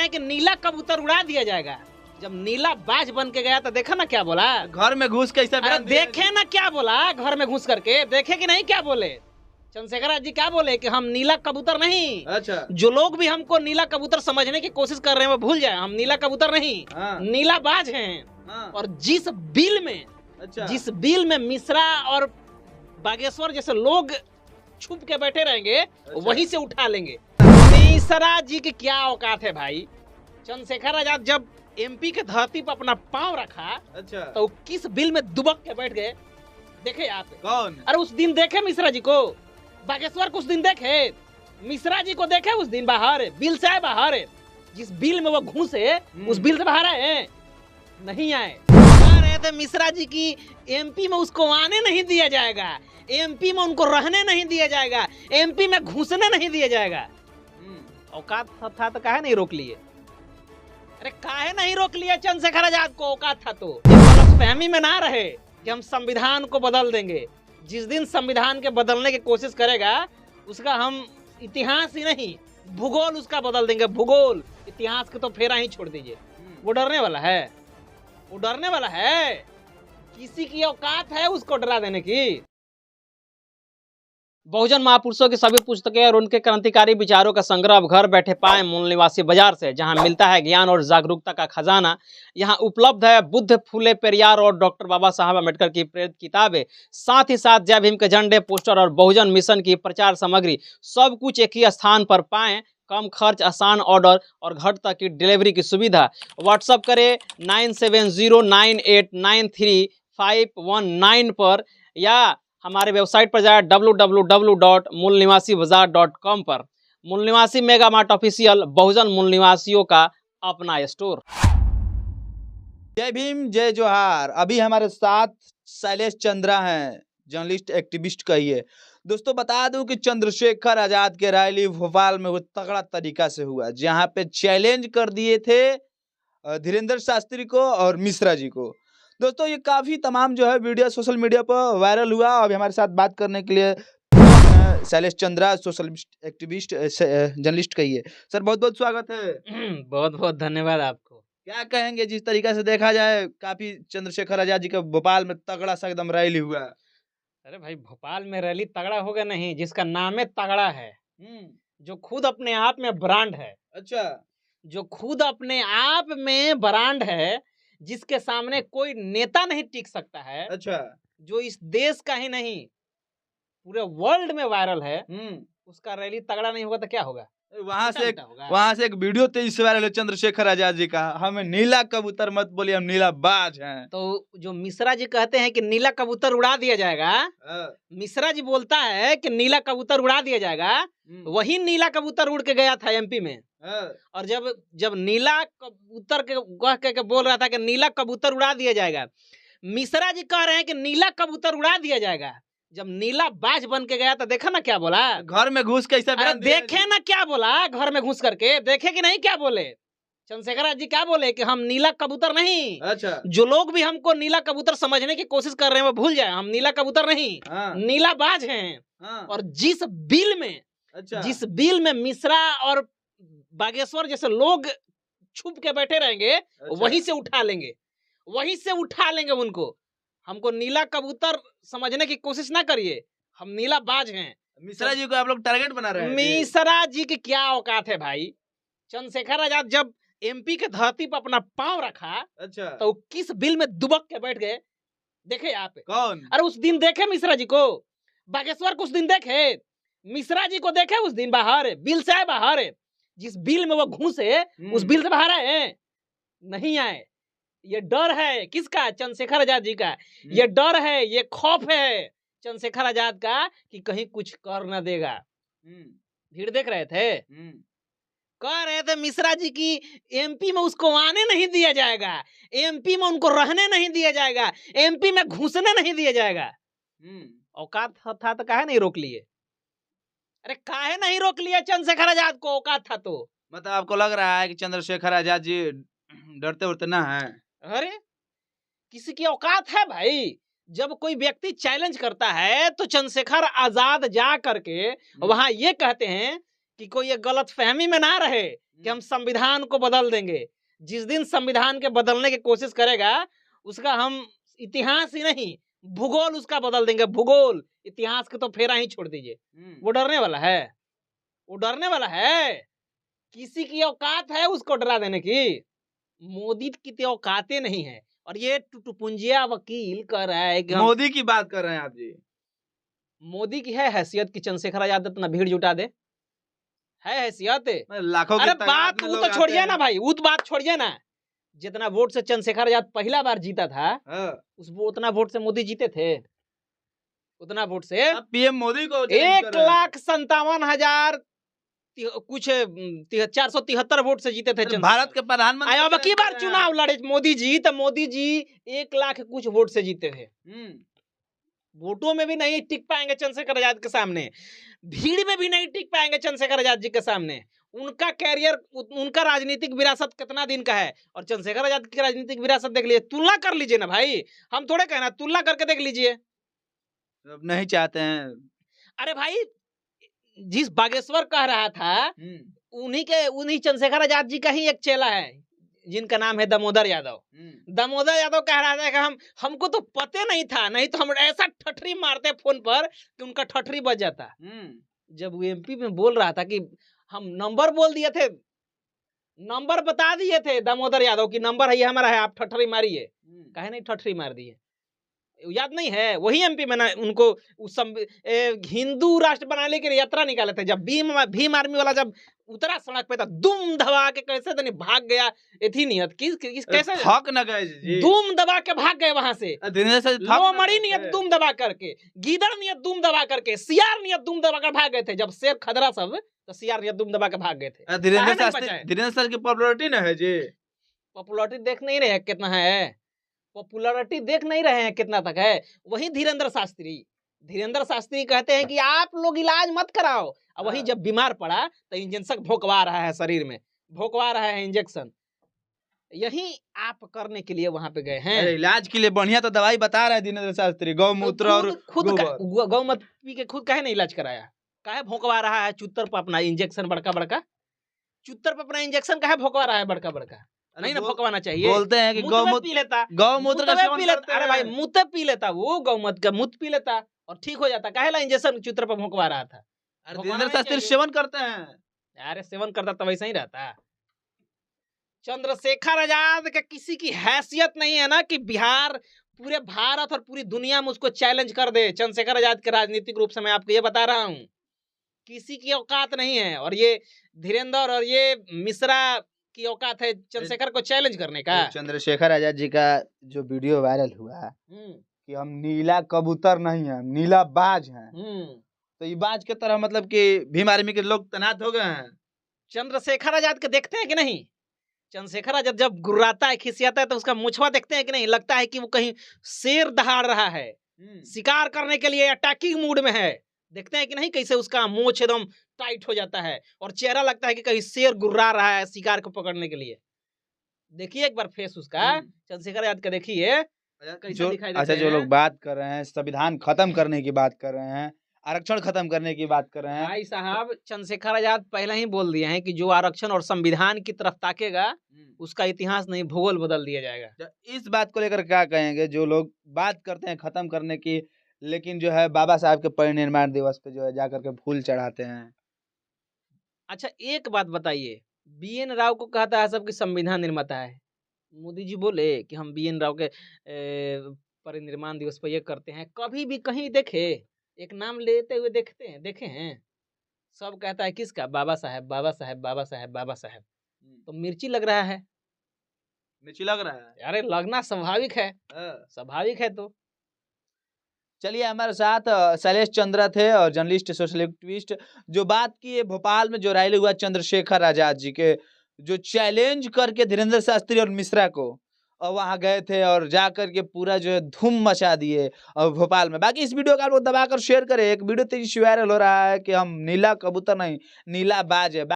हैं कि नीला कबूतर उड़ा दिया जाएगा। जब नीला बाज बन के गया तो देखा ना क्या बोला, घर में घुस के ऐसा अरे देखे ना क्या बोला, घर में घुस करके देखे कि नहीं क्या बोले चंद्रशेखर जी, क्या बोले कि हम नीला कबूतर नहीं। अच्छा, जो लोग भी हमको नीला कबूतर समझने की कोशिश कर रहे हैं वो भूल जाए, हम नीला कबूतर नहीं, नीला बाज हैं। और जिस बिल में जिस बिल में मिश्रा और बागेश्वर जैसे लोग छुप के बैठे रहेंगे वहीं से उठा लेंगे। मिश्रा जी की क्या औकात है भाई। चंद्रशेखर आजाद जब एमपी के धरती पर अपना पांव रखा तो किस बिल में दुबक के बैठ गए देखे आप? कौन? अरे उस दिन देखे मिश्रा जी को, बागेश्वर को उस दिन देखे, मिश्रा जी को देखे उस दिन बाहर, बिल से आए बाहर, जिस बिल में वो घुसे उस बिल से बाहर आए नहीं आए। कह रहे थे मिश्रा जी की एमपी में उसको आने नहीं दिया जाएगा, एमपी में उनको रहने नहीं दिया जाएगा, एमपी में घुसने नहीं दिया जाएगा। औकात था तो काहे नहीं रोक लिए? अरे काहे नहीं रोक लिया चंद्रशेखर आजाद को? औकात था तो गलतफहमी में ना रहे कि हम संविधान को बदल देंगे। जिस दिन संविधान के बदलने की कोशिश करेगा उसका हम इतिहास ही नहीं भूगोल उसका बदल देंगे, भूगोल। इतिहास के तो फेरा ही छोड़ दीजिए। वो डरने वाला है, वो डरने वाला है? किसी की औकात है उसको डरा देने की? बहुजन महापुरुषों की सभी पुस्तकें और उनके क्रांतिकारी विचारों का संग्रह अब घर बैठे पाए मूल निवासी बाजार से, जहां मिलता है ज्ञान और जागरूकता का खजाना। यहां उपलब्ध है बुद्ध, फूले, पेरियार और डॉक्टर बाबा साहब अम्बेडकर की प्रेरित किताबें, साथ ही साथ जय भीम के झंडे, पोस्टर और बहुजन मिशन की प्रचार सामग्री। सब कुछ एक ही स्थान पर पाएं, कम खर्च, आसान ऑर्डर और घर तक की डिलीवरी की सुविधा। व्हाट्सअप करें 9709893519 पर, या हमारे वेबसाइट पर जाए www.मूलनिवासीबाजार.com पर। मूल निवासी मेगा मार्ट ऑफिशियल, बहुजन मूल निवासियों का अपना स्टोर। जय भीम, जय जोहार। अभी हमारे साथ शैलेश चंद्रा हैं, जर्नलिस्ट, एक्टिविस्ट कहिए। दोस्तों बता दूं कि चंद्रशेखर आजाद के रैली भोपाल में वो तगड़ा तरीका से हुआ, जहां पे चैलेंज कर दिए थे धीरेन्द्र शास्त्री को और मिश्रा जी को। दोस्तों ये काफी तमाम जो है वीडियो सोशल मीडिया पर वायरल हुआ। अभी हमारे साथ बात करने के लिए Shailesh Chandra, social activist, journalist कहिए। सर बहुत बहुत स्वागत है। बहुत बहुत धन्यवाद आपको। क्या कहेंगे, जिस तरीका से देखा जाए काफी चंद्रशेखर आजाद जी का भोपाल में तगड़ा सा एकदम रैली हुआ? अरे भाई भोपाल में रैली तगड़ा होगा नहीं, जिसका नाम है तगड़ा है, जो खुद अपने आप में ब्रांड है। अच्छा, जो खुद अपने आप में ब्रांड है, जिसके सामने कोई नेता नहीं टिक सकता है। अच्छा, जो इस देश का ही नहीं पूरे वर्ल्ड में वायरल है, उसका रैली तगड़ा नहीं होगा तो क्या होगा? वहां से एक वीडियो तेजी से वायरल है चंद्रशेखर आजाद जी का, हमें नीला कबूतर मत बोलिए, हम नीला बाज हैं। तो जो मिश्रा जी कहते हैं कि नीला कबूतर उड़ा दिया जाएगा, मिश्रा जी बोलता है कि नीला कबूतर उड़ा दिया जाएगा, वही नीला कबूतर उड़ के गया था एमपी में। और जब नीला कबूतर के बोल रहा था कि नीला कबूतर उड़ा दिया जाएगा, मिश्रा जी कह रहे हैं कि नीला कबूतर उड़ा दिया जाएगा। जब नीला बाज बन के गया तो देखा ना क्या बोला, घर में घुस के ऐसा देखे ना क्या बोला, घर में घुस करके देखे कि नहीं क्या बोले चंद्रशेखर जी? क्या बोले कि हम नीला कबूतर नहीं। अच्छा, जो लोग भी हमको नीला कबूतर समझने की कोशिश कर रहे हैं वो भूल जाए, हम नीला कबूतर नहीं, नीला बाज हैं। और जिस बिल में मिश्रा और बागेश्वर जैसे लोग छुप के बैठे रहेंगे वहीं से उठा लेंगे, वहीं से उठा लेंगे उनको। हमको नीला कबूतर समझने की कोशिश ना करिए, हम नीला बाज हैं। मिश्रा जी को आप लोग टारगेट बना रहे हैं। मिश्रा जी की क्या औकात है भाई। चंद्रशेखर आजाद जब एमपी के धरती पर अपना पांव रखा तो किस बिल में दुबक के बैठ गए देखे आप? कौन? अरे उस दिन देखे मिश्रा जी को, बागेश्वर को उस दिन देखे, मिश्रा जी को देखे उस दिन बाहर, बिल से आए बाहर, जिस बिल में वो घुसे उस बिल से बाहर आए नहीं आए। ये डर है किसका? चंद्रशेखर आजाद जी का। ये डर है, ये खौफ है चंद्रशेखर आजाद का कि कहीं कुछ कर न देगा। भीड़ देख रहे थे, कह रहे थे मिश्रा जी की एमपी में उसको आने नहीं दिया जाएगा, एमपी में उनको रहने नहीं दिया जाएगा, एमपी में घुसने नहीं दिया जाएगा। औकात था तो काहे नहीं रोक लिए? अरे काहे नहीं रोक लिया चंद्रशेखर आजाद को? औकात था तो। मतलब आपको लग रहा है कि चंद्रशेखर आजाद जी डरते उड़ते ना है? अरे किसी की औकात है भाई? जब कोई व्यक्ति चैलेंज करता है तो चंद्रशेखर आजाद जा करके वहां ये कहते हैं कि कोई ये गलत फहमी में ना रहे कि हम संविधान को बदल देंगे। जिस दिन संविधान के बदलने की कोशिश करेगा उसका हम इतिहास ही नहीं भूगोल उसका बदल देंगे, भूगोल। इतिहास के तो फेरा ही छोड़ दीजिए। वो डरने वाला है, वो डरने वाला है। किसी की औकात है उसको डरा देने की? मोदी की तो औकातें नहीं है। और ये टुटुपुंजिया वकील कह रहा है कि मोदी की बात कर रहे हैं आप जी। मोदी की है हैसियत की चंद्रशेखर आजाद इतना भीड़ जुटा दे? है हैसियत? लाखों अरे की तादाद बात में वो लोग तो आते छोड़िए हैं। ना भाई, वो तो बात छोड़िए ना। जितना वोट से चंद्रशेखर आजाद पहला बार जीता था उतना वोट से मोदी जीते थे? उतना वोट से अब पीएम मोदी को challenge कर रहे हैं। 1,57,000 कुछ 473 वोट से जीते थे अरे चंद्रशेखर। भारत के प्रधानमंत्री अब की challenge बार कर रहे चुनाव लड़े मोदी जी तो मोदी जी 1 लाख कुछ वोट से जीते थे। वोटों में भी नहीं टिक पाएंगे चंद्रशेखर आजाद के सामने, भीड़ में भी नहीं टिक पाएंगे चंद्रशेखर आजाद जी के सामने। उनका कैरियर, उनका राजनीतिक विरासत कितना दिन का है और चंद्रशेखर आजाद की राजनीतिक विरासत देख लीजिए, तुलना कर लीजिए ना भाई। हम थोड़े कहना, तुलना करके देख लीजिए। अब नहीं चाहते हैं। अरे भाई जिस बागेश्वर कह रहा था उन्हीं चंद्रशेखर आजाद जी का ही एक चेला है जिनका नाम है दामोदर यादव। दामोदर यादव कह रहा था कि हमको तो पते नहीं था, नहीं तो हम ऐसा ठठरी मारते फोन पर कि उनका ठठरी बज जाता। जब वो एमपी में बोल रहा था कि हम नंबर बोल दिए थे, नंबर बता दिए थे दामोदर यादव की नंबर है ये हमारा है, आप ठठरी मारिए। कहे नहीं ठठरी मार दिए, याद नहीं है? वही एमपी में ना उनको हिंदू राष्ट्र बनाने के लिए यात्रा निकाले थे। जब भीम आर्मी वाला जब उतरा सड़क पे था, दुम दबा के कैसे तो नहीं भाग गया। एथी नियत कैसे थक न गए जी। दुम दबा के भाग गए वहां से। लोमड़ी नियत दुम दबा करके, गीदड़ नियत दुम दबा करके, सियार नियत दुम दबा कर भाग गए थे। जब शेर खदरा सब तो सियार नियत दुम दबा के भाग गए थे। धीरेन्द्र सर की पॉपुलरिटी न है जी। पॉपुलरिटी देख नहीं रहे कितना है, पॉपुलरिटी देख नहीं रहे हैं कितना तक है। वही धीरेन्द्र शास्त्री कहते हैं कि आप लोग इलाज मत कराओ, और वही जब बीमार पड़ा तो इंजेक्शन भोंकवा रहा है, शरीर में भोंकवा रहा है इंजेक्शन। यही आप करने के लिए वहां पे गए हैं। इलाज के लिए बढ़िया तो दवाई बता रहे हैं धीरेन्द्र शास्त्री, गौमूत्र और गौमूत्र पी के खुद काहे नहीं इलाज कराया? काहे भोंकवा रहा है चुत्तर पर अपना इंजेक्शन, बड़का बड़का चुत्तर पर अपना इंजेक्शन काहे भोंकवा रहा है बड़का बड़का? नहीं ना भोंकवाना चाहिए। बोलते हैं कि गौमूत्र पी लेता, गौमूत्र का सेवन करते हैं। अरे भाई मूत्र पी लेता, वो गौमूत्र का मूत्र पी लेता और ठीक हो जाता। काहे ला इंजेक्शन चुत्तर पर भोंकवा रहा था? धीरेन्द्र शास्त्री सेवन करते हैं। अरे सेवन करता तो वैसा ही रहता। चंद्रशेखर आजाद का किसी की हैसियत नहीं है ना कि बिहार पूरे भारत और पूरी दुनिया में उसको चैलेंज कर दे। चंद्रशेखर आजाद के राजनीतिक रूप से मैं आपको ये बता रहा हूँ, किसी की औकात नहीं है। और ये धीरेन्द्र और ये मिश्रा की औकात है चंद्रशेखर को चैलेंज करने का। चंद्रशेखर आजाद जी का जो वीडियो वायरल हुआ कि हम नीला कबूतर नहीं है, नीला बाज हैं, तो ये बाज के तरह मतलब कि भीम आर्मी के लोग तैनात हो गए हैं। चंद्रशेखर आजाद के देखते हैं कि नहीं? चंद्रशेखर आजाद जब गुर्राता है, खिसियाता है, तो उसका मुछवा देखते हैं कि नहीं? लगता है कि वो कहीं शेर दहाड़ रहा है, शिकार करने के लिए अटैकिंग मूड में है। देखते हैं कि नहीं कैसे उसका मोछ एकदम टाइट हो जाता है और चेहरा लगता है कि कहीं शेर गुर्रा रहा है शिकार को पकड़ने के लिए। देखिए एक बार फेस उसका, चंद्रशेखर आजाद का देखिए कैसा दिखाई देता है। जो लोग बात कर रहे हैं संविधान खत्म करने की बात कर रहे हैं, आरक्षण खत्म करने की बात कर रहे हैं, भाई साहब चंद्रशेखर आजाद पहले ही बोल दिए हैं कि जो आरक्षण और संविधान की तरफ ताकेगा उसका इतिहास नहीं भूगोल बदल दिया जाएगा। इस बात को लेकर क्या कहेंगे जो लोग बात करते हैं खत्म करने की, लेकिन जो है बाबा साहब के परिनिर्वाण दिवस पे जो है जाकर के फूल चढ़ाते हैं? अच्छा एक बात बताइए, BN राव को कहता है सबकी संविधान निर्माता है। मोदी जी बोले कि हम BN राव के परिनिर्वाण दिवस पर ये करते हैं, कभी भी कहीं देखे एक नाम लेते हुए देखे हैं? सब कहता है किसका? बाबा साहब बाबा साहब बाबा साहब बाबा साहब। तो मिर्ची लग रहा है, मिर्ची लग रहा है। अरे लगना स्वाभाविक है, स्वाभाविक है। तो चलिए हमारे साथ शैलेश चंद्रा थे और जर्नलिस्ट सोशल एक्टिविस्ट, जो बात की है भोपाल में जो रैली हुआ चंद्रशेखर आजाद जी के, जो चैलेंज करके धीरेन्द्र शास्त्री और मिश्रा को, और वहां गए थे और जाकर के पूरा जो है धूम मचा दिए और भोपाल में। बाकी इस वीडियो को आप लोग दबाकर शेयर करें। एक वीडियो तेजी से वायरल हो रहा है कि हम नीला कबूतर नहीं नीला बाज है।